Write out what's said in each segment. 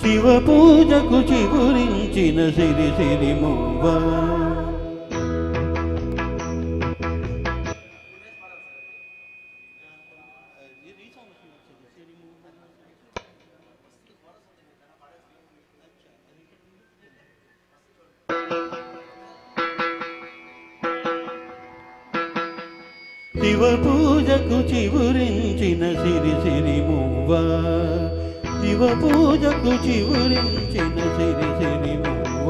శివ పూజకు చిగురించిన సిరి సిరి మువ్వ శివ పూజకు చివురించిన సిరి సిరి మువ్వ శివ పూజకు చివురించిన సిరి సిరి మువ్వ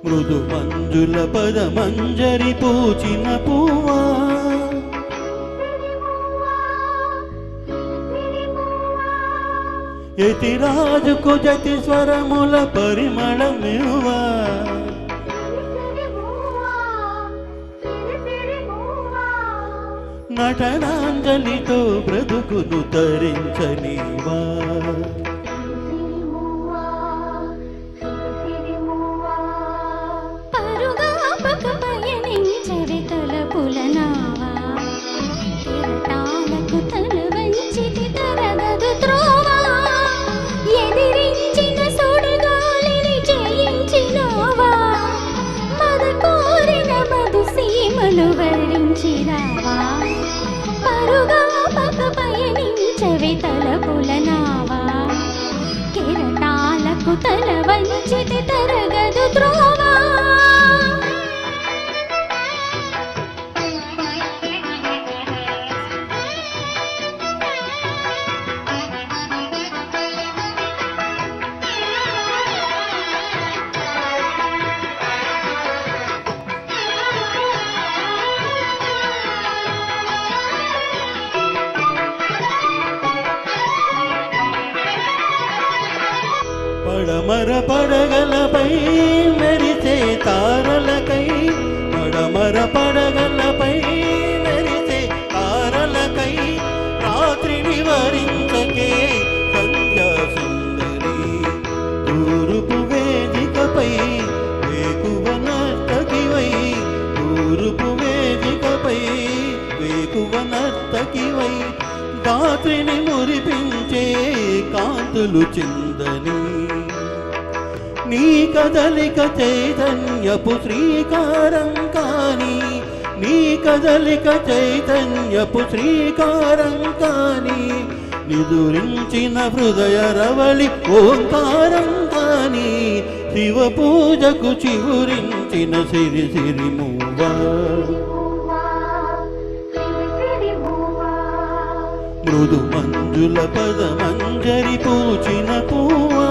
మృదు మంజుల పద మంజరి పూచిన పువ్వా యతి రాజుకు జతి స్వరముల పరిమళమివ్వా నటనాంజలితో బ్రతుకును తరించనివా తలపులనావా కెరటాలకు తల వంచితి తరగదు త్రోవా పడమర పడగలపై మెరిసే తారలకై పడమర పడగలపై మెరిసే తారలకై రాత్రిని వరించకే సంధ్యా సుందరి తూర్పు వేదికపై వేకువ నర్తకివై తూర్పు వేదికపై వేకువ నర్తకివై రాత్రిని మురిపించే కాంతులు చిందని నీ కదలిక చైతన్యపు శ్రీకారం కాని నీ కదలిక చైతన్యపు శ్రీకారం కాని నిదురించిన హృదయ రవళి ఓంకారం కాని శివ పూజకు చివురించిన సిరి సిరి మువ్వ మృదు మంజుల పద మంజరి పూచిన పువ్వా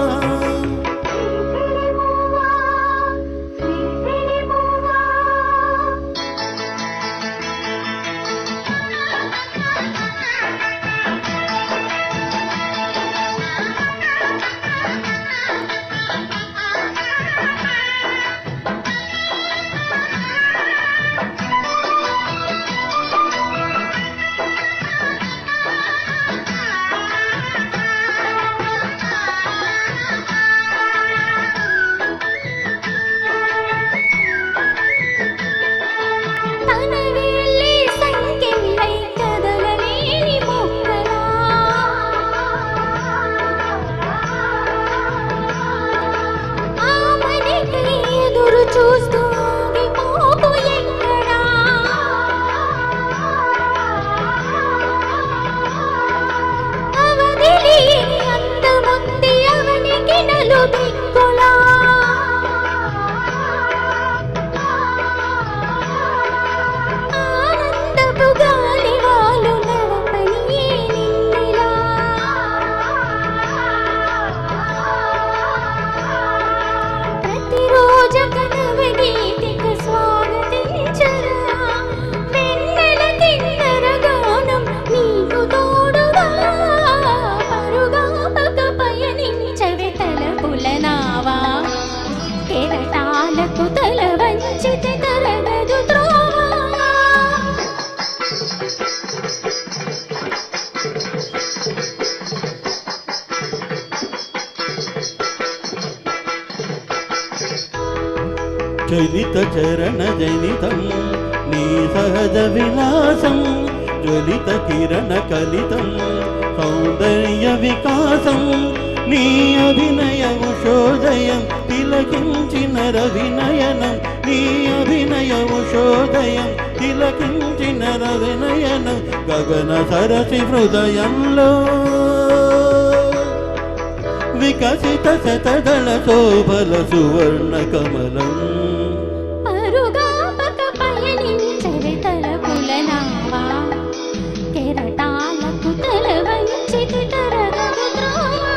చలిత చరణ జనితం నీ సహజ విలాసం జ్వలిత కిరణ కలితం సౌందర్య వికాసం నీ అభినయ ఉషోదయం తిలకించిన రవినయనం నీ అభినయ ఉషోదయం తిలకించిన రవినయనం గగన సరసి హృదయంలో వికసిత శతదళ శోభల సువర్ణ కమలం పరుగాపక పయనించవి తలపులనావా కెరటాలకు తల వంచితి తరగదు త్రోవా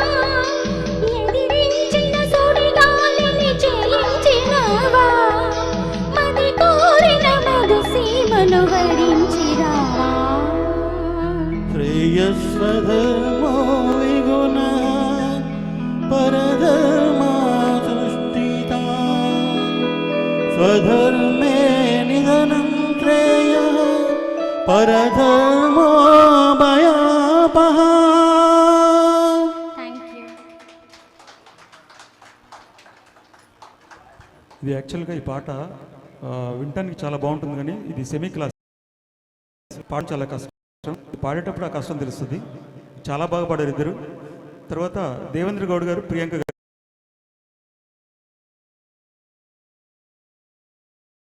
ఎదిరించిన సుడిగాలిని జయించినావా మది కోరిన మధు సీమను వరించిరావా శ్రేయస్వధర్మో విగుణ పరధర్మా సృష్టితా స్వధర్మే నిధనం శ్రేయ పరధర్మో భయాపహ. ఇది యాక్చువల్గా ఈ పాట వినటానికి చాలా బాగుంటుంది, కానీ ఇది సెమీ క్లాస్ పాట చాలా కష్టం. పాడేటప్పుడు ఆ కష్టం తెలుస్తుంది. చాలా బాగా పాడారు ఇద్దరు. తర్వాత దేవేంద్ర గౌడ్ గారు, ప్రియాంక గారు.